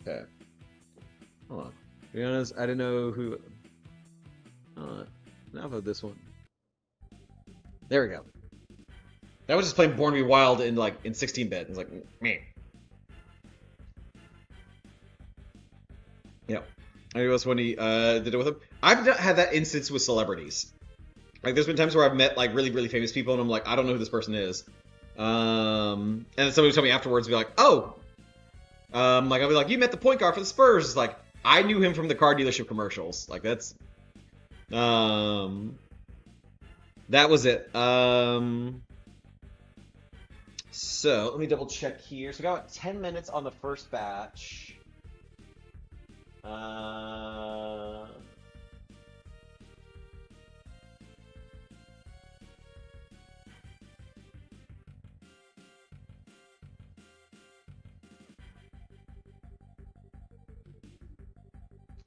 Okay. Hold on. To be honest, I didn't know who. Now about this one. There we go. That was just playing Born to Be Wild in like in 16-bit. It's like meh. Yeah. Anyone else when he did it with him? I've not had that instance with celebrities. Like there's been times where I've met like really really famous people and I'm like I don't know who this person is. And then somebody would tell me afterwards, be like, oh, like I'll be like, you met the point guard for the Spurs. It's like I knew him from the car dealership commercials. Like that's, that was it. So let me double check here. So we got 10 minutes on the first batch. All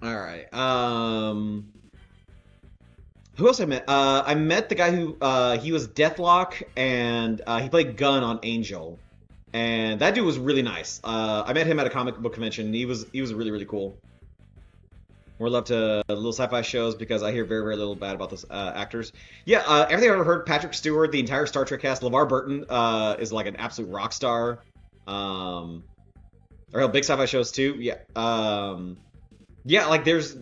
right. Who else I met? I met the guy who he was Deathlock and he played Gun on Angel, and that dude was really nice. I met him at a comic book convention. He was really really cool. More love to little sci-fi shows because I hear very very little bad about those actors. Yeah, everything I've ever heard. Patrick Stewart, the entire Star Trek cast, LeVar Burton is like an absolute rock star. Or big sci-fi shows too. Yeah. Yeah, like there's.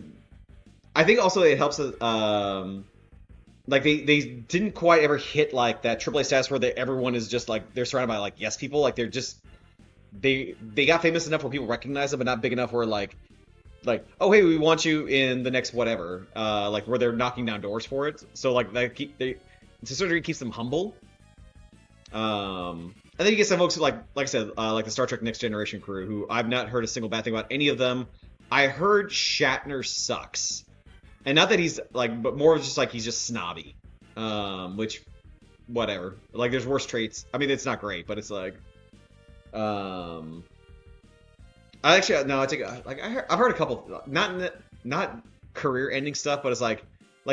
I think also it helps that like they didn't quite ever hit like that AAA status where everyone is just like they're surrounded by like yes people, like they're just they got famous enough where people recognize them, but not big enough where like oh hey we want you in the next whatever, like where they're knocking down doors for it. So like they to a certain degree keeps them humble. And then you get some folks who like I said like the Star Trek Next Generation crew who I've not heard a single bad thing about any of them. I heard Shatner sucks. And not that he's like, but more just like he's just snobby, which, whatever. Like, there's worse traits. I mean, it's not great, but it's like, I actually no, I take like I've heard a couple, not career-ending stuff, but it's like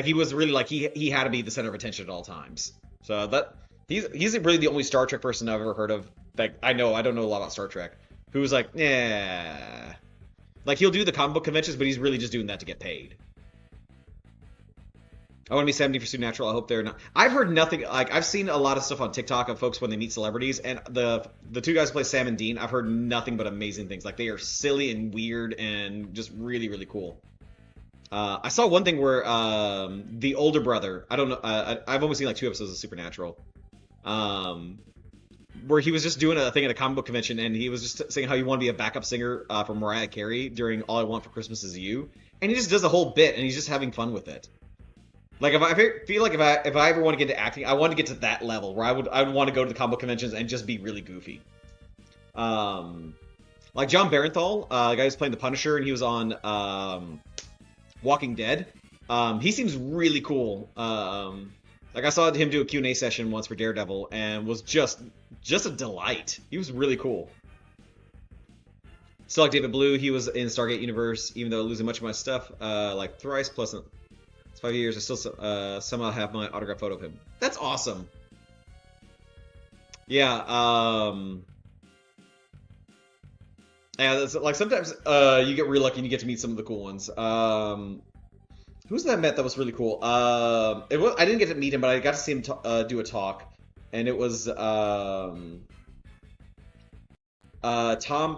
he was really like he had to be the center of attention at all times. So that he's really the only Star Trek person I've ever heard of. Like I don't know a lot about Star Trek. Who was like, yeah, like he'll do the comic book conventions, but he's really just doing that to get paid. I want to be 70 for Supernatural. I hope they're not. I've heard nothing. Like I've seen a lot of stuff on TikTok of folks when they meet celebrities, and the two guys who play Sam and Dean. I've heard nothing but amazing things. Like they are silly and weird and just really really cool. I saw one thing where the older brother. I don't know. I've only seen like 2 episodes of Supernatural. Where he was just doing a thing at a comic book convention, and he was just saying how he wanted to be a backup singer for Mariah Carey during "All I Want for Christmas Is You," and he just does a whole bit, and he's just having fun with it. Like if I feel like if I ever want to get into acting, I want to get to that level where I would want to go to the comic book conventions and just be really goofy. Like John Barenthal, the guy who's playing the Punisher, and he was on Walking Dead. He seems really cool. Like I saw him do a Q&A session once for Daredevil, and was just a delight. He was really cool. Still like David Blue, he was in Stargate Universe, even though losing much of my stuff, like thrice plus. It's 5 years. I still somehow have my autographed photo of him. That's awesome. Yeah. Yeah. That's, like sometimes you get real lucky and you get to meet some of the cool ones. Who's that I met that was really cool? I didn't get to meet him, but I got to see him do a talk, and it was Tom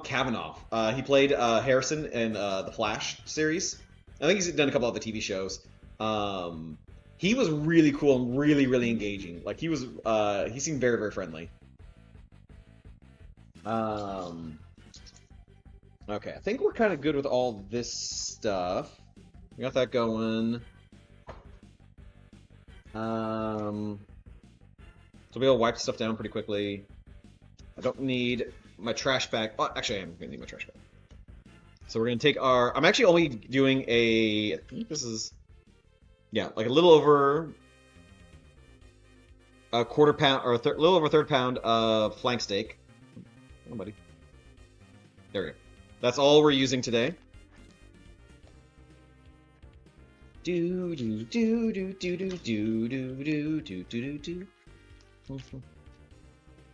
Cavanaugh. He played Harrison in the Flash series. I think he's done a couple of the TV shows. He was really cool and really, really engaging. Like he seemed very, very friendly. Okay, I think we're kind of good with all this stuff. We got that going. So we'll wipe stuff down pretty quickly. I don't need my trash bag. Oh, actually, I am gonna need my trash bag. So we're gonna take our. I'm actually only doing I think this is. Yeah, like a little over a quarter pound or a little over a third pound of flank steak. Oh, buddy. There we go. That's all we're using today. Do do do do do do do do do do do do.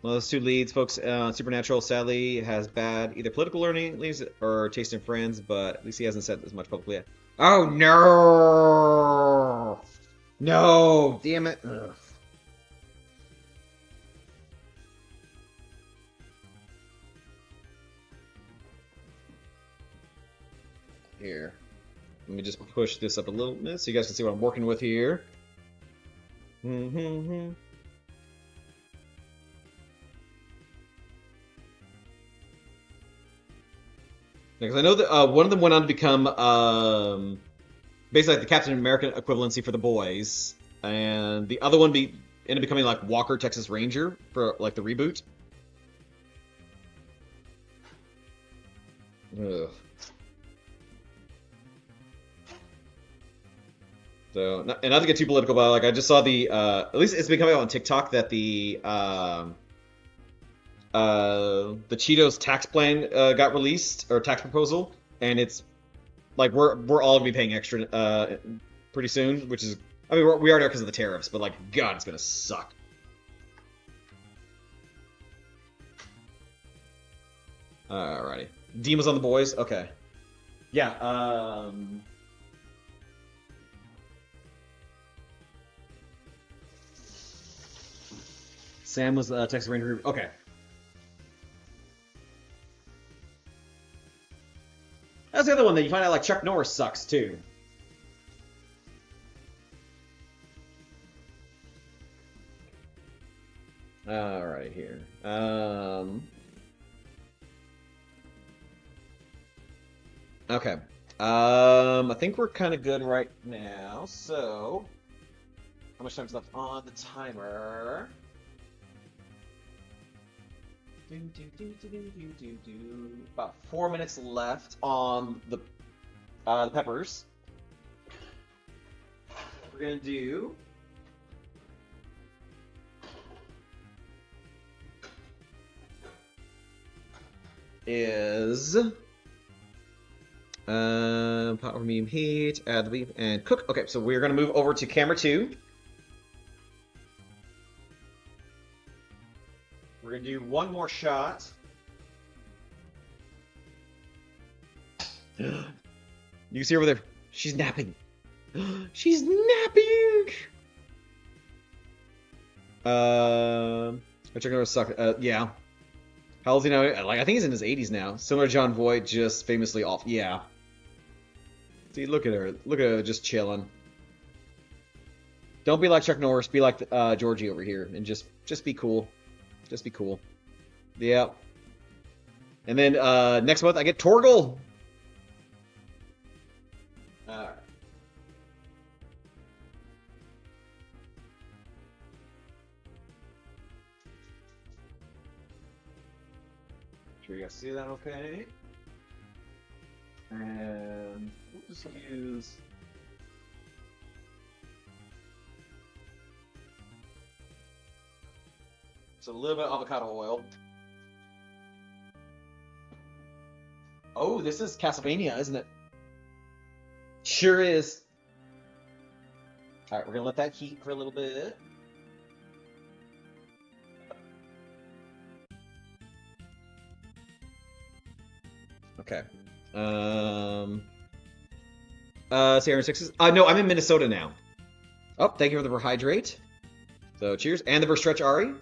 Well, those two leads, folks. Supernatural, sadly, has bad either political learning, at least, or taste in friends, but at least he hasn't said as much publicly yet. Oh no! No! Damn it! Ugh. Here, let me just push this up a little bit so you guys can see what I'm working with here. Because I know that one of them went on to become basically like the Captain America equivalency for the boys, and the other one ended up becoming like Walker Texas Ranger for like the reboot. Ugh. So, and not to get too political, but like I just saw the at least it's been coming out on TikTok that the Cheetos tax plan got released, or tax proposal, and it's like we're all gonna be paying extra pretty soon, which is, I mean, we already are because of the tariffs, but like God, it's gonna suck. Alrighty, Demon's on the boys. Okay, yeah. Sam was Texas Ranger. Okay. That's the other one that you find out like Chuck Norris sucks too. All right, here. Okay. I think we're kind of good right now. So, how much time's left on the timer? About 4 minutes left on the peppers. What we're gonna do is pot over medium heat, add the beef, and cook. Okay, so we're gonna move over to camera 2. We're gonna do one more shot. You can see her over there. She's napping. She's napping. Which are gonna suck. Yeah. How old is he now? Like, I think he's in his 80s now. Similar to John Voight, just famously off. Yeah. See, look at her. Look at her just chilling. Don't be like Chuck Norris. Be like Georgie over here, and just be cool. Just be cool. Yeah. And then next month I get Torgal. Alright. Sure you guys see that okay? And we'll just use a little bit of avocado oil. Oh, this is Castlevania, isn't it? Sure is. Alright, we're gonna let that heat for a little bit. Okay. Sierra Sixes. No, I'm in Minnesota now. Oh, thank you for the rehydrate. So cheers. And the stretch Ari.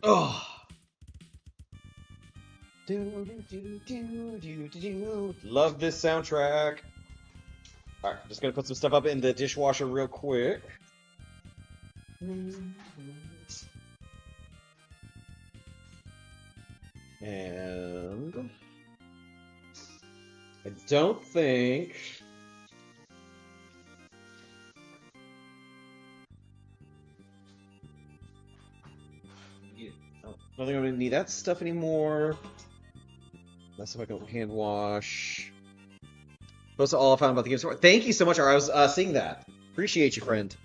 Oh. Love this soundtrack. Alright, just gonna put some stuff up in the dishwasher real quick. And I don't think I don't think I'm gonna need that stuff anymore. That's if I can hand wash. Those are all I found about the game store. Thank you so much, I was seeing that. Appreciate you, friend.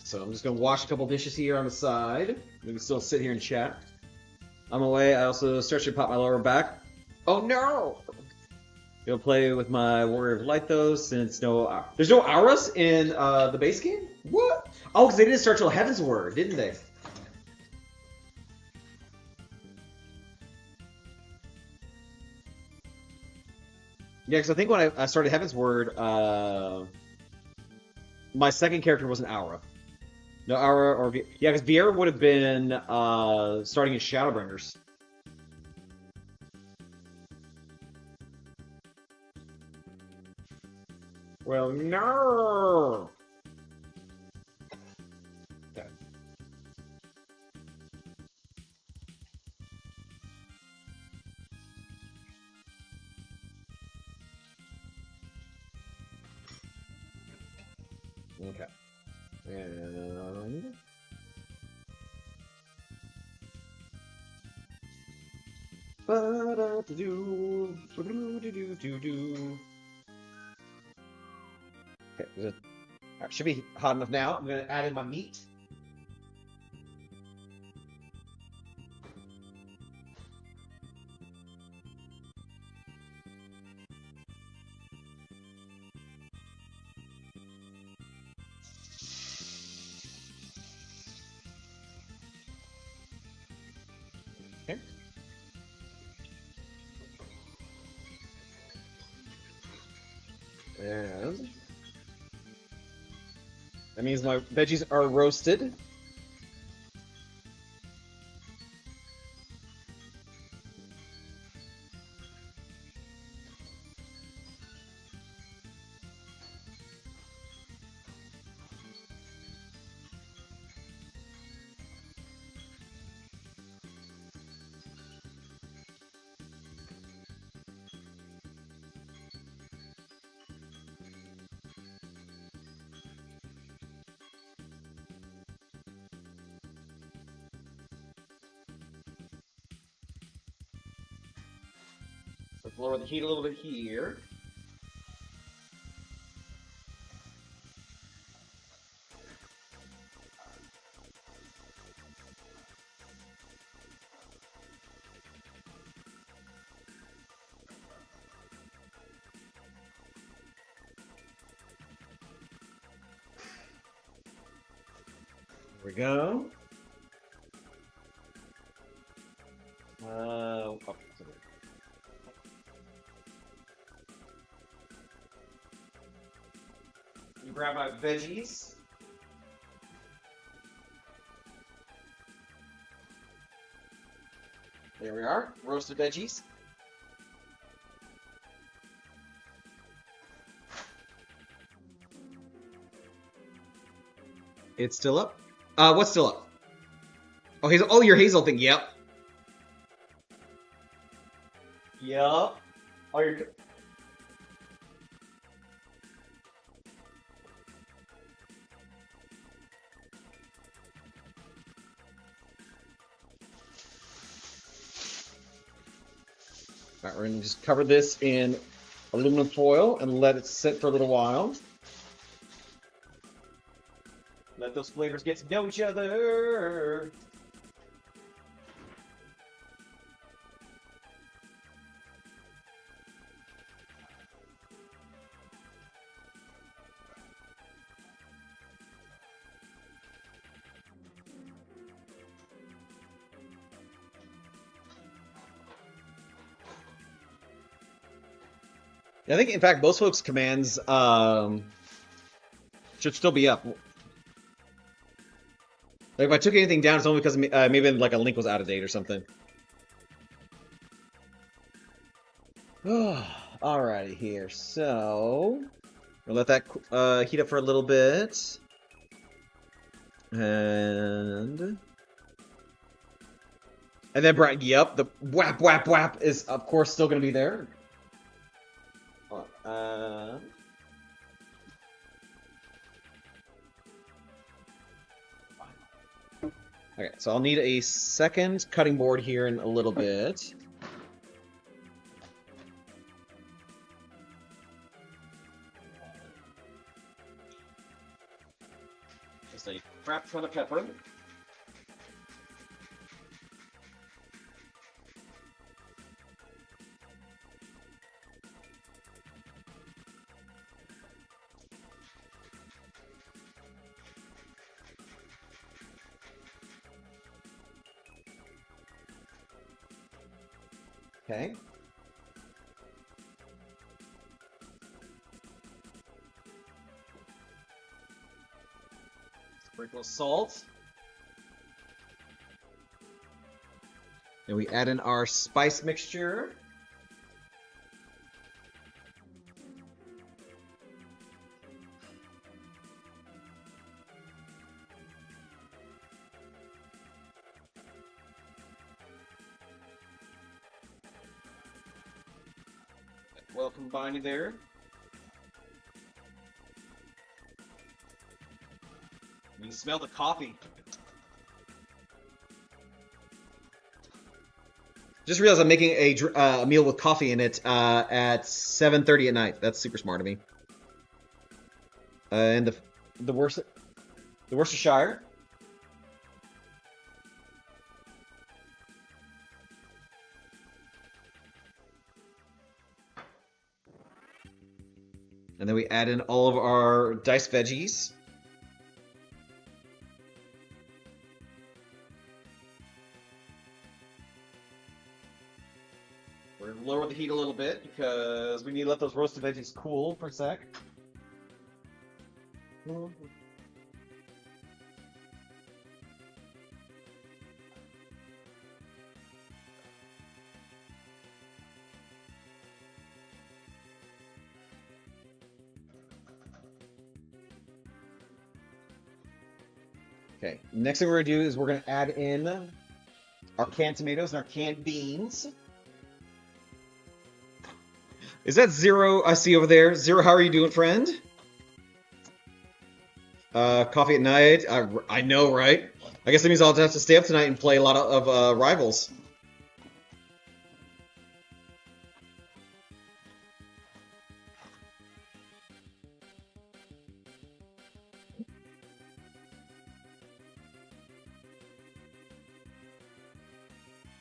So I'm just gonna wash a couple dishes here on the side. We can still sit here and chat. On my way, I also stretched and popped my lower back. Oh no! Gonna play with my Warrior of Light though, since there's no auras in the base game. What? Oh, because they didn't start till Heaven's Word, didn't they? Yeah, because I think when I started Heaven's Word, my second character was an aura. No aura or yeah, because Viera would have been starting as Shadowbringers. Well, no. Okay. Okay. And okay, should be hot enough now. I'm gonna add in my meat. Okay. And that means my veggies are roasted. Let's lower the heat a little bit here. There we go. Oh, you grab my veggies. There we are, roasted veggies. It's still up. What's still up? Oh, Hazel. Oh, your Hazel thing. Yep. Yep. Oh, you're. All right, we're gonna just cover this in aluminum foil and let it sit for a little while. Let those flavors get to know each other. I think, in fact, most folks' commands should still be up. Like, if I took anything down, it's only because maybe like a link was out of date or something. Alrighty here, so we'll let that heat up for a little bit, and then Brian. Yep, the whap whap whap is of course still going to be there. Okay, so I'll need a second cutting board here in a little bit. Just a crap ton of pepper. Okay. Sprinkle of salt. And we add in our spice mixture. Well combined there. You can smell the coffee. Just realized I'm making a meal with coffee in it at 7:30 at night. That's super smart of me. And the Worcestershire. And then we add in all of our diced veggies. We're going to lower the heat a little bit because we need to let those roasted veggies cool for a sec. Okay, next thing we're going to do is we're going to add in our canned tomatoes and our canned beans. Is that Zero I see over there? Zero, how are you doing, friend? Coffee at night. I know, right? I guess that means I'll have to stay up tonight and play a lot of Rivals.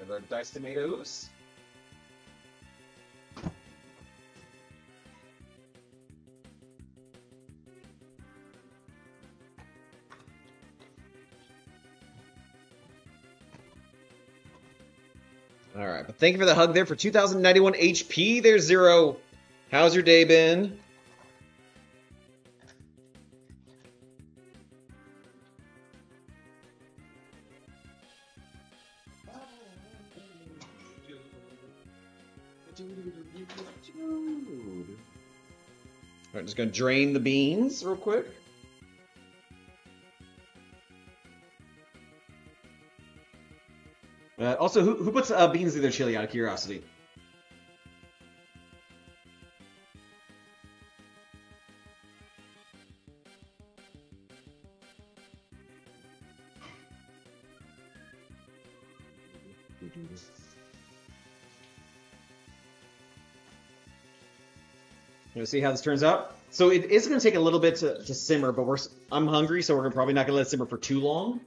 And our diced tomatoes. All right, but thank you for the hug there for 2,091 HP. There's Zero. How's your day been? All right, just gonna drain the beans real quick. Also, who puts beans in their chili out of curiosity? Let's see how this turns out. So it is going to take a little bit to simmer, but I'm hungry, so we're probably not going to let it simmer for too long.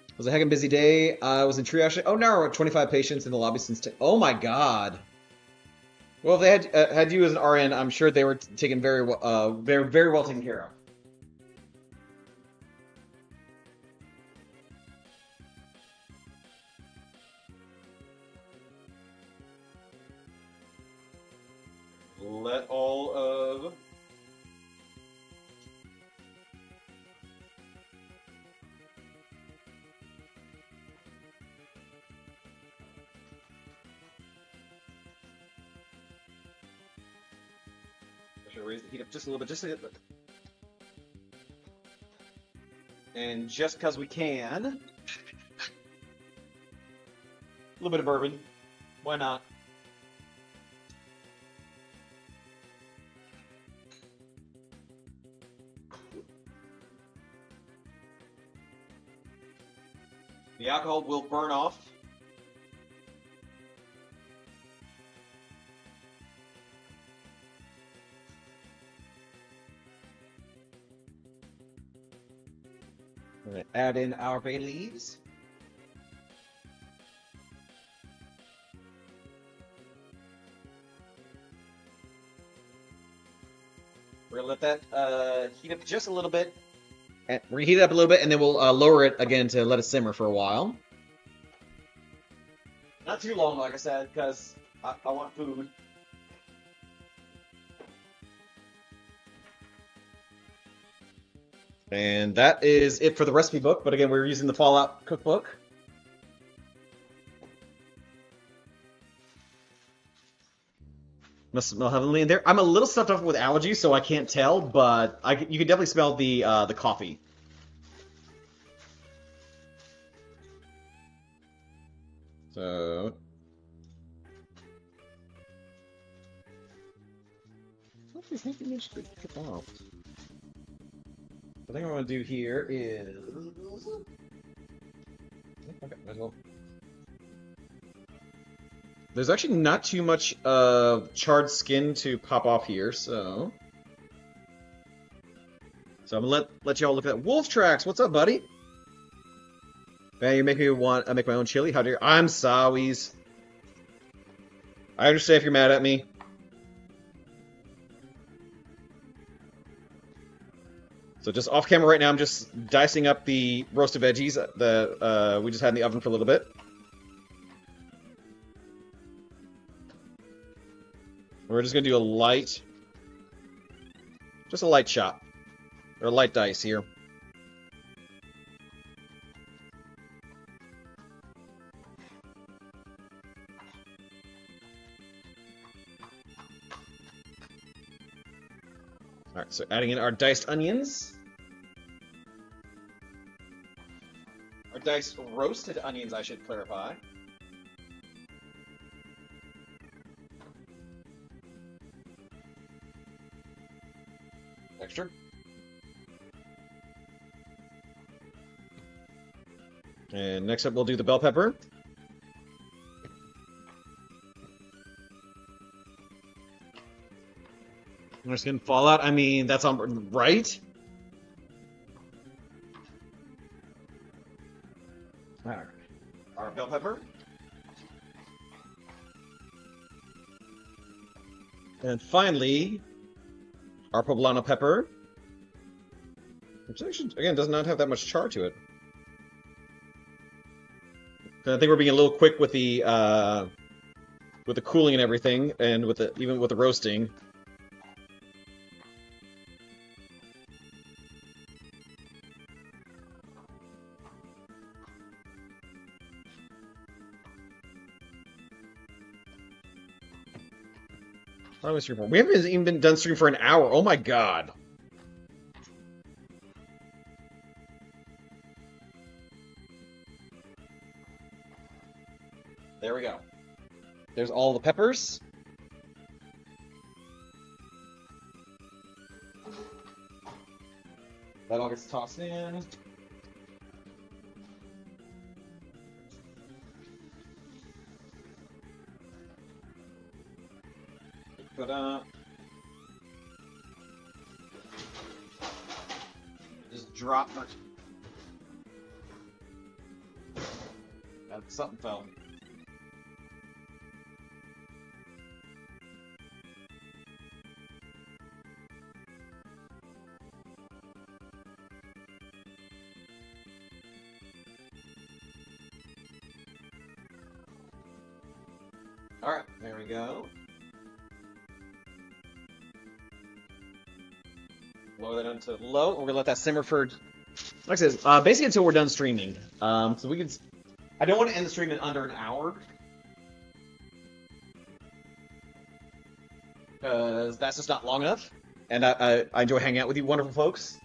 It was a heckin' busy day. I was in triage. Oh, now we're at 25 patients in the lobby since 10. Oh my god. Well, if they had you as an RN, I'm sure they were taken very well taken care of. Let all of raise the heat up just a little bit, just a bit. And just because we can, a little bit of bourbon. Why not? The alcohol will burn off. Add in our bay leaves. We're gonna let that heat up just a little bit. And we're gonna heat it up a little bit, and then we'll lower it again to let it simmer for a while. Not too long, like I said, because I want food. And that is it for the recipe book. But again, we're using the Fallout cookbook. Must smell heavenly in there. I'm a little stuffed up with allergies, so I can't tell, but you can definitely smell the coffee. So I think what I'm going to do here is... Okay, might as well. There's actually not too much charred skin to pop off here, so... So I'm gonna let y'all look at that. Wolf Tracks, what's up, buddy? Man, you make me want to make my own chili? How dare you? I'm sorry. I understand if you're mad at me. So just off camera right now, I'm just dicing up the roasted veggies that we just had in the oven for a little bit. We're just gonna do just a light chop, or a light dice here. All right, so adding in our diced onions. Our diced roasted onions, I should clarify. Extra. And next up, we'll do the bell pepper. We're just gonna Fallout. I mean, that's on right. All right. Our bell pepper. And finally, our poblano pepper, which actually, again, does not have that much char to it. I think we're being a little quick with the cooling and everything, and even with the roasting. We haven't even been done streaming for an hour. Oh my god. There we go. There's all the peppers. That all gets tossed in. But just drop much. Something fell. All right, there we go. Lower that down to low. We're gonna let that simmer for, like I said, basically until we're done streaming. So we can. I don't want to end the stream in under an hour, because that's just not long enough. And I enjoy hanging out with you, wonderful folks.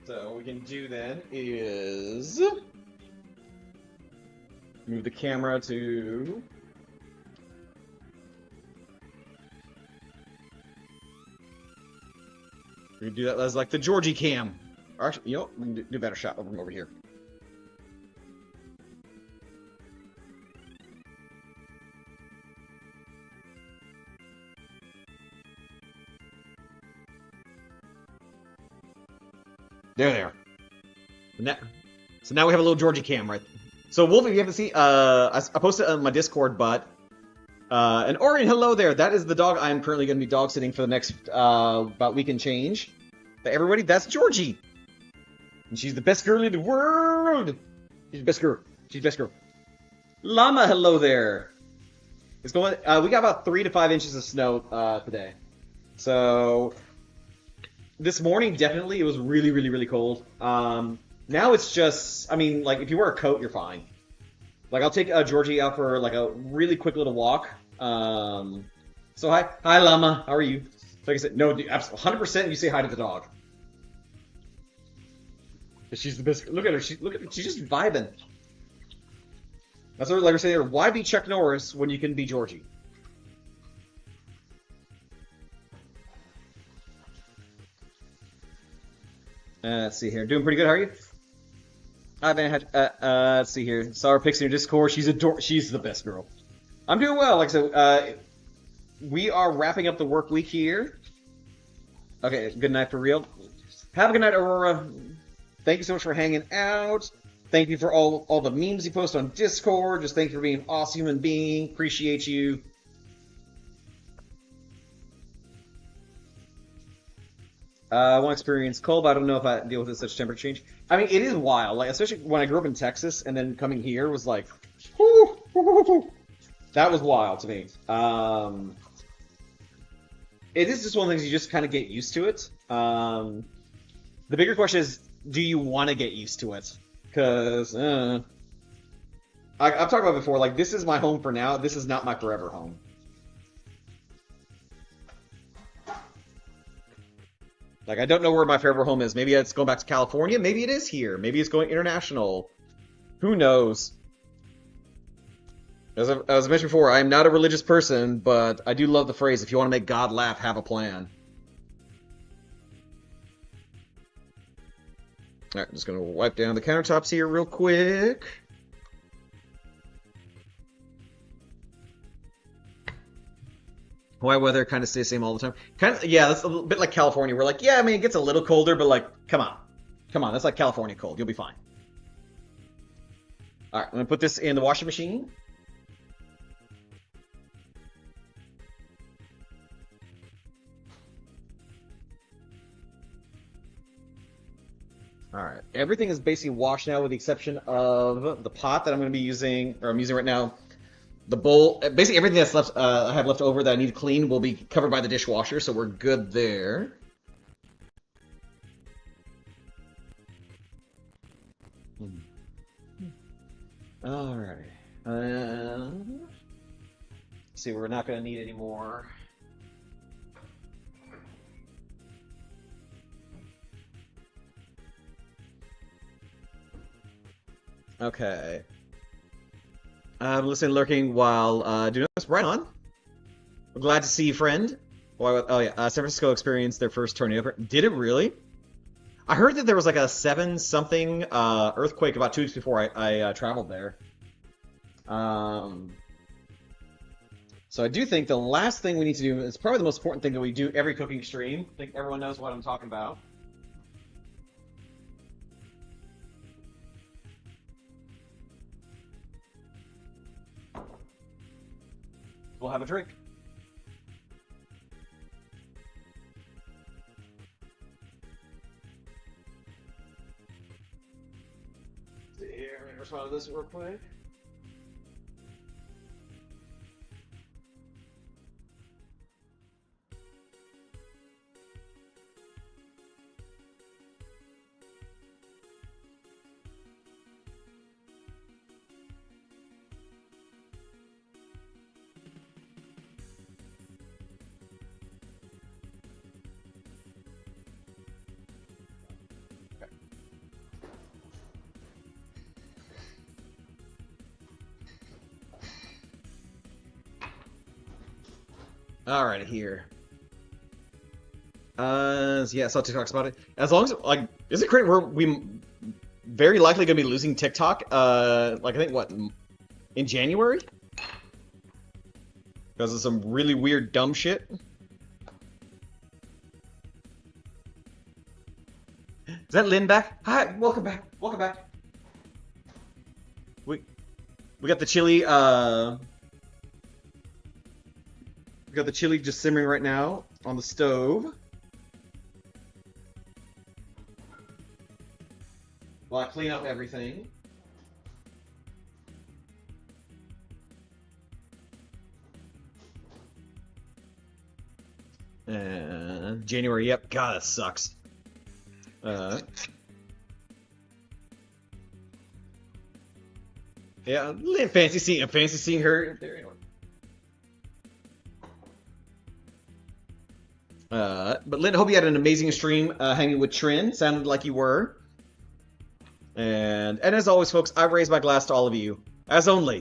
So what we can do then is move the camera to. We can do that as like the Georgie cam. Or actually, you know, we can do a better shot from over here. There. So now we have a little Georgie cam, right? So Wolf, if you haven't seen, I posted it on my Discord, but and Orion, hello there. That is the dog I am currently going to be dog sitting for the next about week and change. But everybody, that's Georgie, and she's the best girl in the world. She's the best girl. She's the best girl. Llama, hello there. It's going. We got about 3 to 5 inches of snow today. So this morning, definitely, it was really, really, really cold. Now it's just, I mean, like, if you wear a coat, you're fine. Like, I'll take Georgie out for, like, a really quick little walk. So hi, Llama, how are you? Like I said, no, 100% you say hi to the dog. She's the best. Look at her, she's just vibing. That's what, like we're saying, why be Chuck Norris when you can be Georgie? Let's see here. Doing pretty good, how are you? I've been let's see here. Saw her pics in your Discord. She's the best girl. I'm doing well. Like so, we are wrapping up the work week here. Okay, good night for real. Have a good night, Aurora. Thank you so much for hanging out. Thank you for all the memes you post on Discord. Just thank you for being an awesome human being. Appreciate you. I want to experience cold, but I don't know if I deal with such temperature change. I mean, it is wild. Like, especially when I grew up in Texas and then coming here was like, whoo, whoo, whoo, whoo. That was wild to me. It is just one of the things you just kind of get used to it. The bigger question is, do you want to get used to it? Because I've talked about it before. Like, this is my home for now. This is not my forever home. Like, I don't know where my forever home is. Maybe it's going back to California. Maybe it is here. Maybe it's going international. Who knows? As I mentioned before, I am not a religious person, but I do love the phrase, if you want to make God laugh, have a plan. Alright, I'm just going to wipe down the countertops here real quick. Hawaii weather kind of stays the same all the time. Kind of, yeah, that's a little bit like California. We're like, yeah, I mean, it gets a little colder, but like, come on. Come on, that's like California cold. You'll be fine. Alright, I'm going to put this in the washing machine. Alright, everything is basically washed now with the exception of the pot that I'm going to be using, or I'm using right now. The bowl, basically everything that's left, I have left over that I need to clean will be covered by the dishwasher, so we're good there. Alright. See, we're not going to need any more. Okay. I'm listening, lurking while doing this. Right on. I'm glad to see you, friend. Oh yeah, San Francisco experienced their first tornado. Did it really? I heard that there was like a 7-something earthquake about 2 weeks before I traveled there. So I do think the last thing we need to do is probably the most important thing that we do every cooking stream. I think everyone knows what I'm talking about. We'll have a drink. Here, let me respond to this real quick. Alright, here. Yeah, I saw TikToks about it. As long as, like, is it great? We very likely gonna be losing TikTok, like, I think, what, in January? Because of some really weird, dumb shit? Is that Lynn back? Hi, welcome back. Welcome back. We we got the chili. We got the chili just simmering right now on the stove. While I clean up everything. January. Yep. God, that sucks. Yeah, fancy seeing her there. Anyway. But Lynn, hope you had an amazing stream hanging with Trin. Sounded like you were. And as always, folks, I raise my glass to all of you, as only